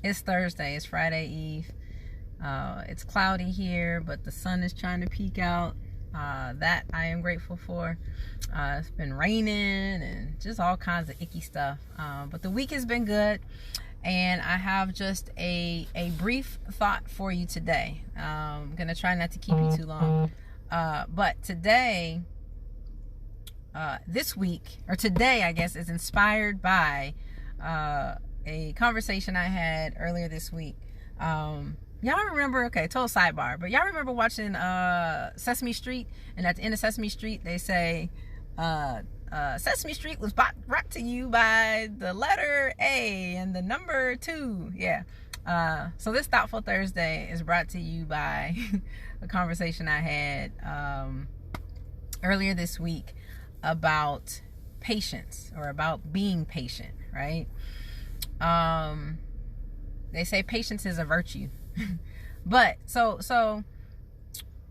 It's Thursday. It's Friday Eve. It's cloudy here, but the sun is trying to peek out. That I am grateful for. It's been raining and just all kinds of icky stuff. But the week has been good, and I have just a brief thought for you today. I'm gonna try not to keep you too long. But today, this week, or today, I guess, is inspired by a conversation I had earlier this week. Y'all remember, okay, total sidebar, but y'all remember watching Sesame Street? And at the end of Sesame Street, they say, Sesame Street was brought to you by the letter A and the number 2. Yeah. So this Thoughtful Thursday is brought to you by a conversation I had earlier this week about patience, or about being patient, right? They say patience is a virtue. But so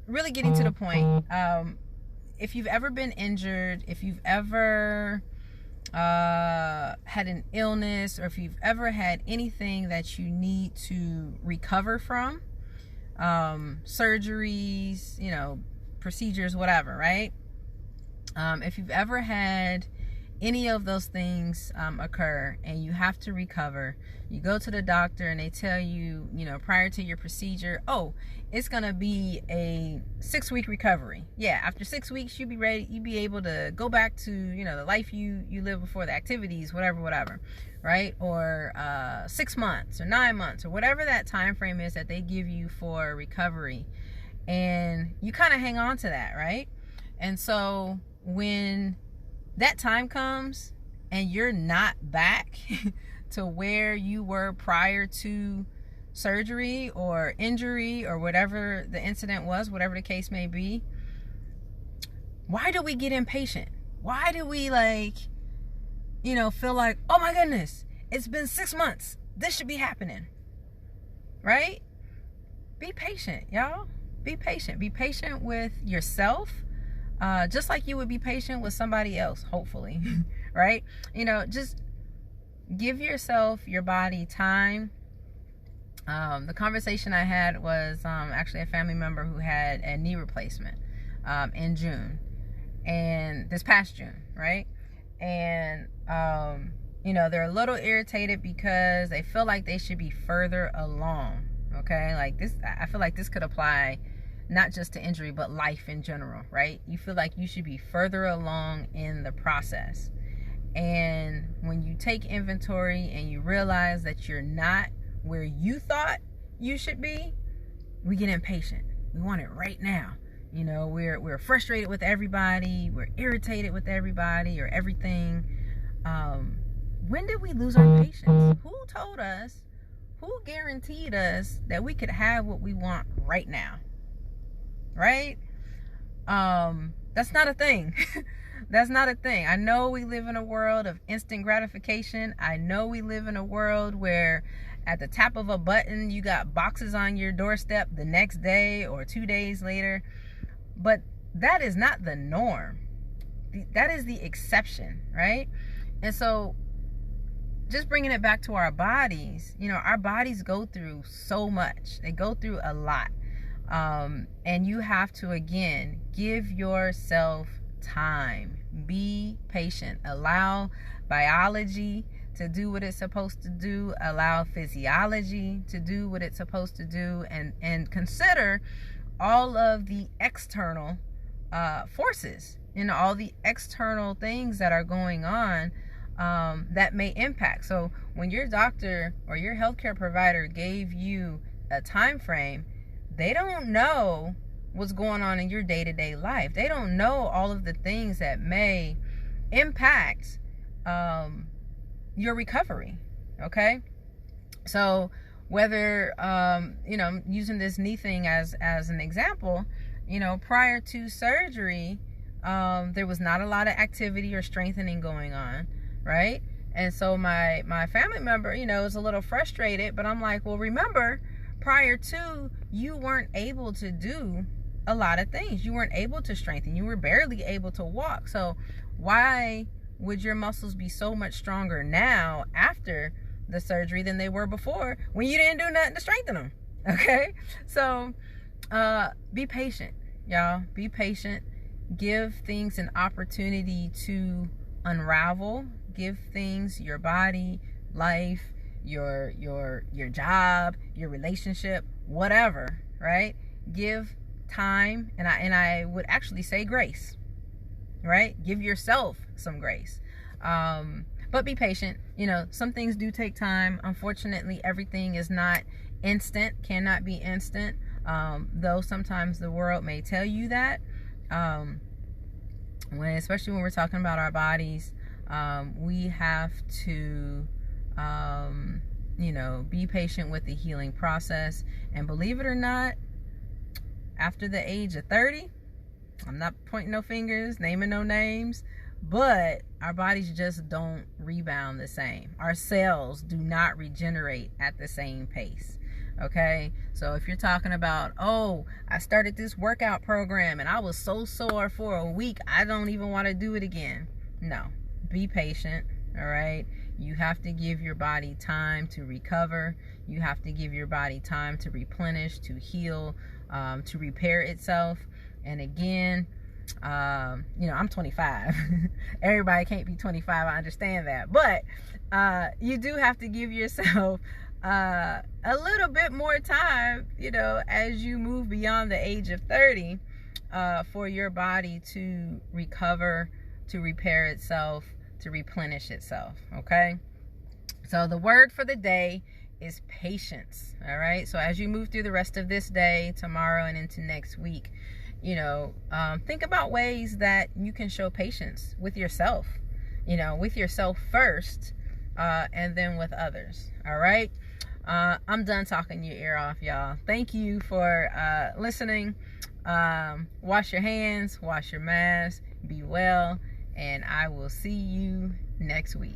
really getting to the point, if you've ever been injured, if you've ever had an illness, or if you've ever had anything that you need to recover from, surgeries, procedures, whatever, right? If you've ever had any of those things occur and you have to recover, you go to the doctor and they tell you, prior to your procedure, oh, it's going to be a 6-week recovery. Yeah, after 6 weeks, you'll be ready. You'll be able to go back to, the life you lived before, the activities, whatever, right? Or 6 months or 9 months or whatever that time frame is that they give you for recovery. And you kind of hang on to that, right? And so when that time comes and you're not back to where you were prior to surgery or injury or whatever the incident was, whatever the case may be, why do we get impatient? Why do we feel like, oh my goodness, it's been 6 months, this should be happening, right? Be patient, y'all. Be patient. Be patient with yourself. Just like you would be patient with somebody else, hopefully, right? Just give yourself, your body time. The conversation I had was actually a family member who had a knee replacement in June, and this past June, right? And, they're a little irritated because they feel like they should be further along, okay? I feel like this could apply not just to injury, but life in general, right? You feel like you should be further along in the process. And when you take inventory and you realize that you're not where you thought you should be, we get impatient. We want it right now. We're frustrated with everybody. We're irritated with everybody or everything. When did we lose our patience? Who told us, who guaranteed us that we could have what we want right now? Right? That's not a thing. That's not a thing. I know we live in a world of instant gratification. I know we live in a world where at the tap of a button, you got boxes on your doorstep the next day or 2 days later. But that is not the norm. That is the exception, right? And so just bringing it back to our bodies, our bodies go through so much. They go through a lot. And you have to, again, give yourself time. Be patient. Allow biology to do what it's supposed to do. Allow physiology to do what it's supposed to do. And consider all of the external forces, all the external things that are going on that may impact. So when your doctor or your healthcare provider gave you a time frame, they don't know what's going on in your day-to-day life. They don't know all of the things that may impact your recovery, okay? So whether, I'm using this knee thing as an example, prior to surgery, there was not a lot of activity or strengthening going on, right? And so my family member, is a little frustrated, but I'm like, well, remember, prior to, you weren't able to do a lot of things. You weren't able to strengthen. You were barely able to walk. So why would your muscles be so much stronger now after the surgery than they were before when you didn't do nothing to strengthen them. Okay? So be patient, y'all. Be patient. Give things an opportunity to unravel. Give things, your body, life, your job, your relationship, whatever, right? Give time, and I would actually say grace, right? Give yourself some grace. But be patient. You know, some things do take time. Unfortunately, everything is not instant, cannot be instant. Though sometimes the world may tell you that. Especially when we're talking about our bodies, we have to, be patient with the healing process. And believe it or not, after the age of 30, I'm not pointing no fingers, naming no names, but our bodies just don't rebound the same. Our cells do not regenerate at the same pace. Okay, so if you're talking about, oh, I started this workout program and I was so sore for a week, I don't even want to do it again. No, be patient. All right, you have to give your body time to recover. You have to give your body time to replenish, to heal, to repair itself. And again, I'm 25. Everybody can't be 25. I understand that, but you do have to give yourself a little bit more time, as you move beyond the age of 30, for your body to recover, to repair itself, to replenish itself. Okay, so the word for the day is patience. All right, so as you move through the rest of this day, tomorrow, and into next week, think about ways that you can show patience with yourself, with yourself first, and then with others. All right, I'm done talking your ear off, y'all. Thank you for listening. Wash your hands, wash your mask, be well, and I will see you next week.